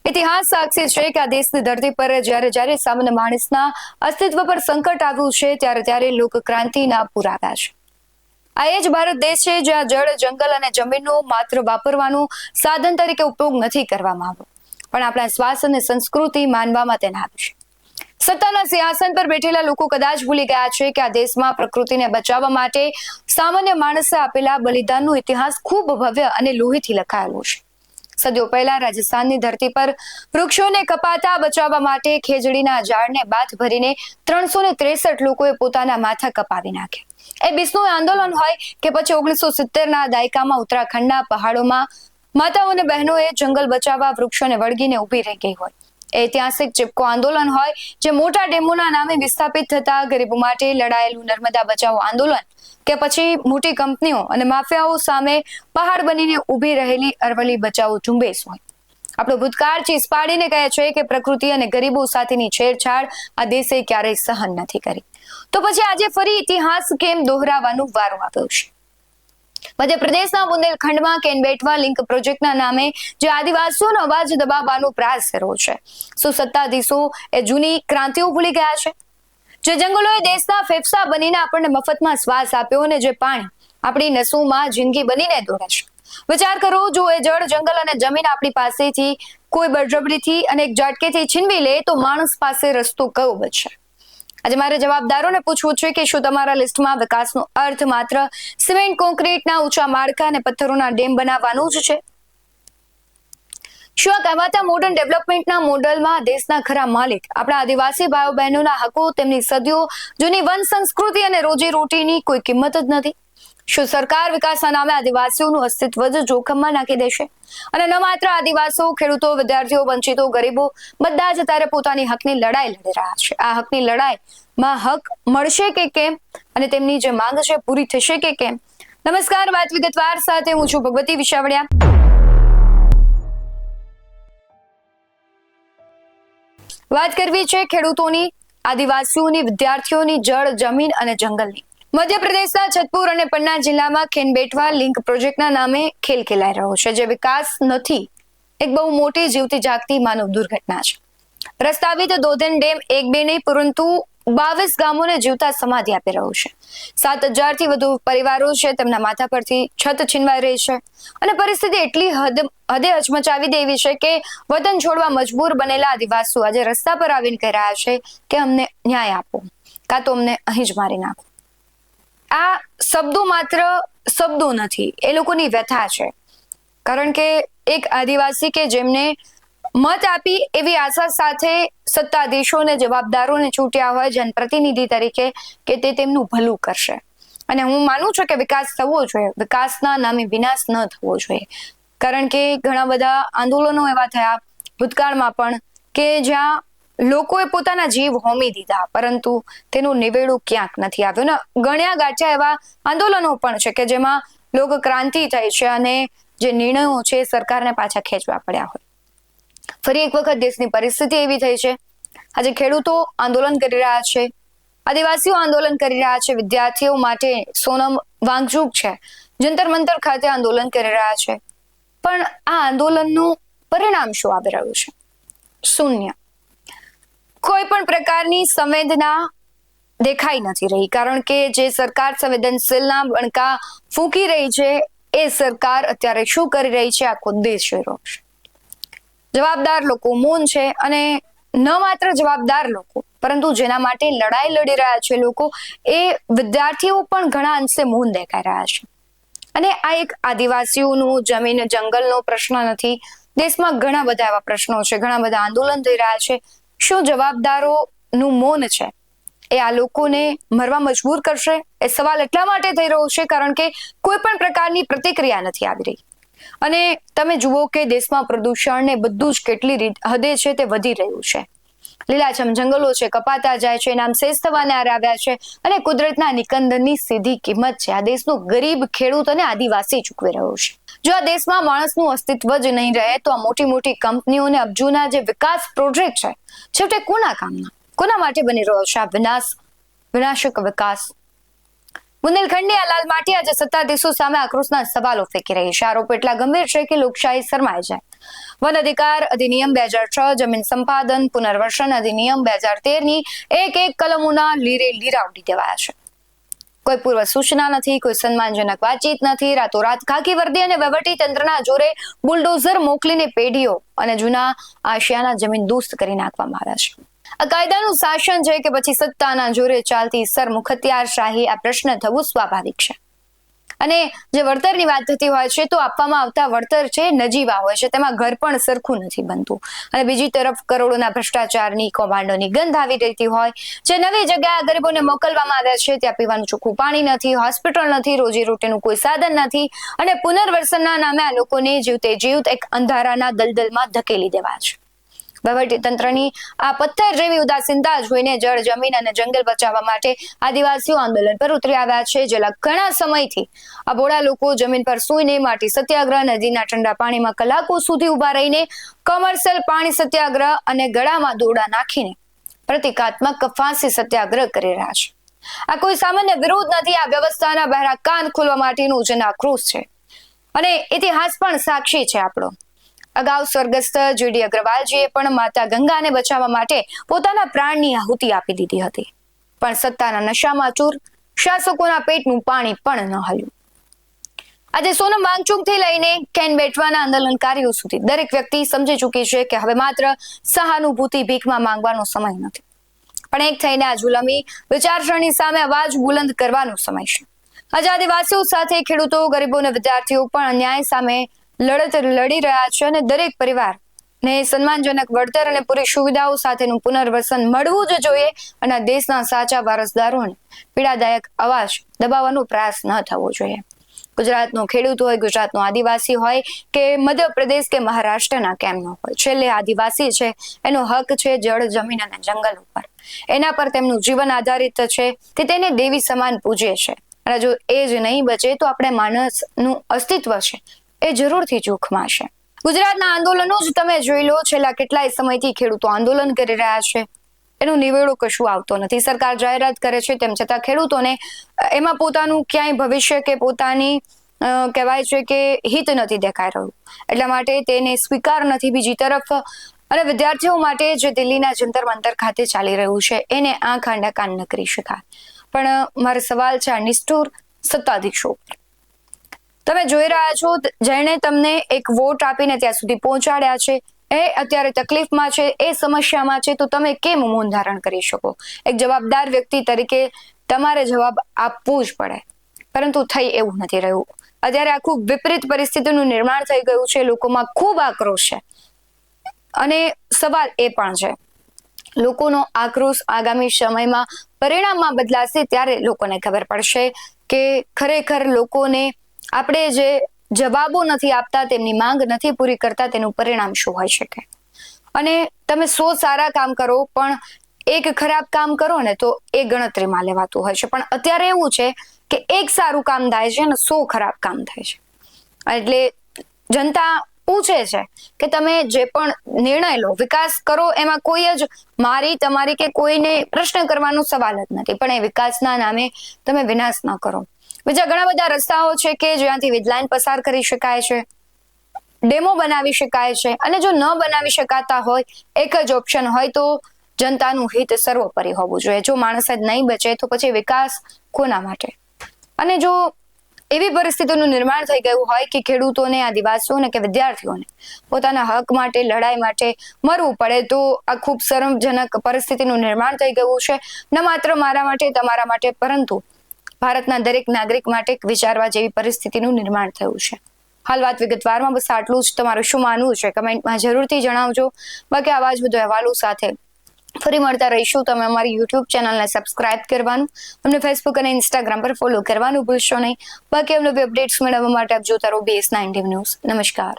ઇતિહાસ સાક્ષી છે કે આ દેશની ધરતી પર જ્યારે સામાન્ય માણસના અસ્તિત્વ પર સંકટ આવ્યું છે ત્યારે લોકક્રાંતિના પૂર આવ્યા છે. આ એ જ ભારત દેશ છે જ્યાં જળ, જંગલ અને જમીનનો માત્ર વાપરવાનું સાધન તરીકે ઉપયોગ નથી કરવામાં આવ્યો, પણ આપણા શ્વાસ અને સંસ્કૃતિ માનવામાં તેને આવી છે. સત્તાના સિંહાસન પર બેઠેલા લોકો કદાચ ભૂલી ગયા છે કે આ દેશમાં પ્રકૃતિને બચાવવા માટે સામાન્ય માણસે આપેલા બલિદાનનો ઇતિહાસ ખૂબ ભવ્ય અને લોહીથી લખાયેલો છે. સદીઓ પહેલા રાજસ્થાનની ધરતી પર વૃક્ષોને કપાતા બચાવવા માટે ખેજડીના ઝાડને બાથ ભરીને 363 લોકોએ પોતાના માથા કપાવી નાખ્યા. એ બિશ્નોઈ આંદોલન હોય કે પછી 1970ના દાયકામાં ઉત્તરાખંડના પહાડોમાં માતાઓ અને બહેનોએ જંગલ બચાવવા વૃક્ષોને વળગીને ઊભી રહી ગઈ હોય, ઐતિહાસિક ચિપકો આંદોલન હોય જે મોટા ડેમોના નામે વિસ્થાપિત થતા ગરીબો માટે લડાયેલું નર્મદા બચાવો આંદોલન, કે પછી મોટી કંપનીઓ અને માફિયાઓ સામે પહાડ બનીને ઊભી રહેલી અરવલ્લી બચાવો ઝુંબેશ હોય. આપણો ભૂતકાળ ચીસ પાડીને કહે છે કે પ્રકૃતિ અને ગરીબો સાથેની છેડછાડ આ દેશે ક્યારેય સહન નથી કરી. તો પછી આજે ફરી ઇતિહાસ કેમ દોહરાવવાનો વારો આવ્યો છે? મધ્યપ્રદેશના બુંદેલખંડમાં કેન-બેટવા લિંક પ્રોજેક્ટના નામે જે આદિવાસીઓનો અવાજ દબાવવાનો પ્રયાસ કર્યો છે, શું સત્તાધીશો એ જૂની ક્રાંતિઓ ભૂલી ગયા છે? જે જંગલોએ દેશના ફેફસા બનીને આપણને મફતમાં શ્વાસ આપ્યો અને જે પાણી આપણી નસોમાં જિંદગી બનીને દોડે છે. વિચાર કરો, જો એ જળ, જંગલ અને જમીન આપણી પાસેથી કોઈ બળજબરીથી અને એક ઝાટકેથી છીનવી લે તો માણસ પાસે રસ્તો કયો બચશે? આજે મારે જવાબદારોને પૂછવું છે કે શું તમારા લિસ્ટમાં વિકાસનો અર્થ માત્ર સિમેન્ટ, કોન્ક્રીટના ઊંચા માળખા અને પથ્થરોના ડેમ બનાવવાનું જ છે? શું આ કહેવાતા મોડર્ન ડેવલપમેન્ટના મોડલમાં દેશના ખરા માલિક આપણા આદિવાસી ભાઈઓ બહેનોના હકો, તેમની સદીઓ જૂની વન સંસ્કૃતિ અને રોજીરોટીની કોઈ કિંમત જ નથી? શું સરકાર વિકાસના નામે આદિવાસીઓનું અસ્તિત્વ જ જોખમમાં નાખી દેશે? અને ન માત્ર આદિવાસીઓ, ખેડૂતો, વિદ્યાર્થીઓ, વંચિતો, ગરીબો બધા જ અત્યારે પોતાની હકની લડાઈ લડી રહ્યા છે. આ હકની લડાઈમાં હક મળશે કે કેમ અને તેમની જે માંગ છે પૂરી થશે કે કેમ? નમસ્કાર, વાત વિગતવાર સાથે હું છું ભગવતી વિશાવડિયા. વાત કરવી છે ખેડૂતોની, આદિવાસીઓની, વિદ્યાર્થીઓની, જળ, જમીન અને જંગલની. મધ્યપ્રદેશના છતપુર અને પન્ના જિલ્લામાં કેન-બેટવા લિંક પ્રોજેક્ટના નામે ખેલ ખેલાઈ રહ્યો છે, જે વિકાસ નથી, એક બહુ મોટી જીવતી જાગતી માનવ દુર્ઘટના છે. પ્રસ્તાવિત દોધન ડેમ એક બે નહીં પરંતુ 22 ગામોને જીવતા સમાધિ આપી રહ્યો છે. 7,000થી વધુ પરિવારો છે, તેમના માથા પરથી છત છીનવાઈ રહી છે અને પરિસ્થિતિ એટલી હદે હચમચાવી દેવી છે કે વતન છોડવા મજબૂર બનેલા આદિવાસીઓ આજે રસ્તા પર આવીને કહી રહ્યા છે કે અમને ન્યાય આપો, કાં તો અમને અહીં જ મારી નાખો. આ શબ્દો માત્ર શબ્દો નથી, એ લોકોની વ્યથા છે. કારણ કે એક આદિવાસી કે જેમને મત આપી એવી આશા સાથે સત્તાધીશોને, જવાબદારોને છૂટ્યા હોય જનપ્રતિનિધિ તરીકે કે તે તેમનું ભલું કરશે. અને હું માનું છું કે વિકાસ થવો જોઈએ, વિકાસના નામે વિનાશ ન થવો જોઈએ. કારણ કે ઘણા બધા આંદોલનો એવા થયા ભૂતકાળમાં પણ કે જ્યાં લોકોએ પોતાના જીવ હોમી દીધા, પરંતુ તેનું નિવેડું ક્યાંક નથી આવ્યું ને ગણ્યા ગાંઠ્યા એવા આંદોલનો પણ છે કે જેમાં લોક ક્રાંતિ થઈ છે અને જે નિર્ણયો છે સરકારને પાછા ખેંચવા પડ્યા હોય. ફરી એક વખત દેશની પરિસ્થિતિ એવી થઈ છે. આજે ખેડૂતો આંદોલન કરી રહ્યા છે, આદિવાસીઓ આંદોલન કરી રહ્યા છે, વિદ્યાર્થીઓ માટે સોનમ વાંગચુક છે, જંતર મંતર ખાતે આંદોલન કરી રહ્યા છે. પણ આ આંદોલનનું પરિણામ શું આવી રહ્યું છે? શૂન્ય. કોઈ પણ પ્રકારની સંવેદના દેખાઈ નથી રહી. કારણ કે જે સરકાર સંવેદનશીલના બણકા ફૂંકી રહી છે એ સરકાર અત્યારે શું કરી રહી છે આખો દેશ જોઈ રહ્યો છે. જવાબદાર લોકો મૌન છે અને ન માત્ર જવાબદાર લોકો પરંતુ જેના માટે લડાઈ લડી રહ્યા છે લોકો, એ વિદ્યાર્થીઓ પણ ઘણા અંશે મૌન દેખાઈ રહ્યા છે. અને આ એક આદિવાસીઓનું, જમીન, જંગલનો પ્રશ્ન નથી. દેશમાં ઘણા બધા એવા પ્રશ્નો છે, ઘણા બધા આંદોલન થઈ રહ્યા છે. શું જવાબદારોનું મૌન છે એ આ લોકોને મરવા મજબૂર કરશે? એ સવાલ એટલા માટે થઈ રહ્યો છે કારણ કે કોઈ પણ પ્રકારની પ્રતિક્રિયા નથી આવી રહી. અને તમે જુઓ કે દેશમાં પ્રદૂષણ ને બધું જ કેટલી હદે છે તે વધી રહ્યું છે. લીલાછમ જંગલો છે, કપાતા જાય છે, નામ શેષ થવાને આવ્યા છે અને કુદરતના નિકંદનની સીધી કિંમત છે આ દેશનો ગરીબ ખેડૂત અને આદિવાસી ચૂકવી રહ્યો છે. જો આ દેશમાં માણસનું અસ્તિત્વ જ નહીં રહે તો આ મોટી મોટી કંપનીઓને અબજોના જે વિકાસ પ્રોજેક્ટ છે છેવટે કોના કામના, કોના માટે બની રહ્યો છે આ વિનાશક વિકાસ? બુંદેલખંડની આ લાલ માટી આજે સત્તાધીશો સામે આક્રોશના સવાલો ફેંકી રહી છે. આરોપ એટલા ગંભીર છે કે લોકશાહી શરમાઈ જાય. વન અધિકાર અધિનિયમ 2006, જમીન સંપાદન પુનર્વસન અધિનિયમ 2013 ની એક કલમોના લીરે લીરા ઉડી દેવાયા છે. કોઈ પૂર્વ સૂચના નથી, કોઈ સન્માનજનક વાતચીત નથી. રાતોરાત ખાકી વર્દી અને વહીવટી તંત્રના જોરે બુલડોઝર મોકલીને પેઢીઓ અને જૂના આશિયાના જમીન દોસ્ત કરી નાખવામાં આવ્યા છે. આ કાયદાનું શાસન છે કે પછી સત્તાના જોરે ચાલતી સરમુખત્યારશાહી? આ પ્રશ્ન થવું સ્વાભાવિક છે. અને જે વળતરની વાત થતી હોય છે તો આપવામાં આવતા વળતર છે નજીવા હોય છે, તેમાં ઘર પણ સરખું નથી બનતું. અને બીજી તરફ કરોડોના ભ્રષ્ટાચારની કૌભાંડોની ગંધ આવી રહેતી હોય. જે નવી જગ્યાએ ગરીબોને મોકલવામાં આવ્યા છે ત્યાં પીવાનું ચોખ્ખું પાણી નથી, હોસ્પિટલ નથી, રોજીરોટીનું કોઈ સાધન નથી. અને પુનર્વસનના નામે આ લોકોને જીવતે જીવત એક અંધારાના દલદલમાં ધકેલી દેવા છે. વહીવટી તંત્રની આ પથ્થર જેવી ઉદાસીનતા જોઈને જળ, જમીન અને જંગલ બચાવવા માટે આદિવાસીઓ આંદોલન પર ઉતરી આવ્યા છે. છેલ્લા ઘણા સમયથી આ ભોળા લોકો જમીન પર સૂઈને માટી સત્યાગ્રહ, નદીના ઠંડા પાણીમાં કલાકો સુધી ઉભા રહીને કમર્શિયલ પાણી સત્યાગ્રહ અને ગળામાં દોરડા નાખીને પ્રતિકાત્મક ફાંસી સત્યાગ્રહ કરી રહ્યા છે. આ કોઈ સામાન્ય વિરોધ નથી, આ વ્યવસ્થાના બહેરા કાન ખોલવા માટેનું જન આક્રોશ છે. અને ઇતિહાસ પણ સાક્ષી છે આપણો. અગાઉ સ્વર્ગસ્થ જીડી અગ્રવાલજીએ પણ માતા ગંગાને બચાવવા માટે પોતાના પ્રાણની આહુતિ આપી દીધી હતી. પણ સત્તાના નશામાં ચૂર શાસકોના પેટનું પાણી પણ ન હલ્યું. આજે સોનમ વાંગચુકથી લઈને કેન બેટવાના આંદોલનકારીઓ સુધી દરેક વ્યક્તિ સમજી ચૂકી છે કે હવે માત્ર સહાનુભૂતિ ભીખમાં માંગવાનો સમય નથી, પણ એક થઈને આ જુલમી વિચારસરણી સામે અવાજ બુલંદ કરવાનો સમય છે. આજે આદિવાસીઓ સાથે ખેડૂતો, ગરીબો અને વિદ્યાર્થીઓ પણ અન્યાય સામે લડત લડી રહ્યા છે. અને દરેક પરિવારને સન્માનજનક વળતર અને પૂરી સુવિધાઓ સાથેનું પુનર્વસન મળવું જ જોઈએ. અને દેશના સાચા વારસદારોને પીડાદાયક અવાજ દબાવવાનો પ્રયાસ ન થવો જોઈએ. ગુજરાતનો ખેડૂત હોય, ગુજરાતનો આદિવાસી હોય કે મધ્યપ્રદેશ કે મહારાષ્ટ્રના કેમ ન હોય, છેલ્લે આદિવાસી છે એનો હક છે જળ, જમીન અને જંગલ ઉપર. એના પર તેમનું જીવન આધારિત છે. તે તેને દેવી સમાન પૂજે છે. અને જો એ જ નહીં બચે તો આપણે માણસનું અસ્તિત્વ છે એ જરૂરથી જોખમાં છે. ગુજરાતના આંદોલનો જ તમે જોઈ લો. છેલ્લા કેટલાય સમયથી ખેડૂતો આંદોલન કરી રહ્યા છે. એનું નિવેડો કશું આવતો નથી. સરકાર જાહેરાત કરે છે તેમ છતાં ખેડૂતોને એમાં પોતાનું ક્યાંય ભવિષ્ય કે પોતાની કહેવાય છે કે હિત નથી દેખાઈ રહ્યું. એટલા માટે તેને સ્વીકાર નથી. બીજી તરફ અને વિદ્યાર્થીઓ માટે જે દિલ્હીના જંતર મંતર ખાતે ચાલી રહ્યું છે એને આંખ આડા કાન ન કરી શકાય. પણ મારો સવાલ છે આ નિષ્ઠુર સત્તાધીશો પર. તમે જોઈ રહ્યા છો જેણે તમને એક વોટ આપીને ત્યાં સુધી પહોંચાડ્યા છે એ અત્યારે તકલીફમાં છે, એ સમસ્યામાં છે, તો તમે કેમ મૌન ધારણ કરી શકો? એક જવાબદાર વ્યક્તિ તરીકે તમારે જવાબ આપવું જ પડે, પરંતુ થઈ એવું નથી રહ્યું. અત્યારે આખું વિપરીત પરિસ્થિતિનું નિર્માણ થઈ ગયું છે. લોકોમાં ખૂબ આક્રોશ છે. અને સવાલ એ પણ છે, લોકોનો આક્રોશ આગામી સમયમાં પરિણામમાં બદલાશે ત્યારે લોકોને ખબર પડશે કે ખરેખર લોકોને આપણે જે જવાબો નથી આપતા, તેમની માંગ નથી પૂરી કરતા, તેનું પરિણામ શું હોઈ શકે. અને તમે 100 સારા કામ કરો પણ એક ખરાબ કામ કરો ને તો એ ગણતરીમાં લેવાતું હોય છે. પણ અત્યારે એવું છે કે એક સારું કામ થાય છે અને 100 ખરાબ કામ થાય છે. એટલે જનતા પૂછે છે કે તમે જે પણ નિર્ણય લો, વિકાસ કરો, એમાં કોઈ જ મારી, તમારી કે કોઈને પ્રશ્ન કરવાનો સવાલ જ નથી. પણ એ વિકાસના નામે તમે વિનાશ ન કરો. બીજા ઘણા બધા રસ્તાઓ છે કે જ્યાંથી વીજ પસાર કરી શકાય છે, ડેમો બનાવી શકાય છે. અને જો ન બનાવી શકાતા હોય, એક જ ઓપ્શન હોય તો જનતાનું હિત સર્વોપરી હોવું જોઈએ. જો માણસ જ નહીં બચે તો પછી વિકાસ કોના માટે? અને જો એવી પરિસ્થિતિનું નિર્માણ થઈ ગયું હોય કે ખેડૂતોને, આદિવાસીઓને કે વિદ્યાર્થીઓને પોતાના હક માટે, લડાઈ માટે મરવું પડે, તો આ ખૂબ શરમજનક પરિસ્થિતિનું નિર્માણ થઈ ગયું છે. ન માત્ર મારા માટે, તમારા માટે, પરંતુ ભારતના દરેક નાગરિક માટે વિચારવા જેવી પરિસ્થિતિનું નિર્માણ થયું છે. હાલ વાત વિગતવારમાં બસ આટલું જ. તમારું શું માનવું છે કમેન્ટમાં જરૂરથી જણાવજો. બાકી આવા જ બધા અહેવાલો સાથે ફરી મળતા રહીશું. તમે અમારી યુટ્યુબ ચેનલને સબસ્ક્રાઇબ કરવાનું, અમને ફેસબુક અને ઇન્સ્ટાગ્રામ પર ફોલો કરવાનું ભૂલશો નહીં. બાકી અમને અપડેટ્સ મેળવવા માટે આપ જોતા રહો BS9 ન્યૂઝ. નમસ્કાર.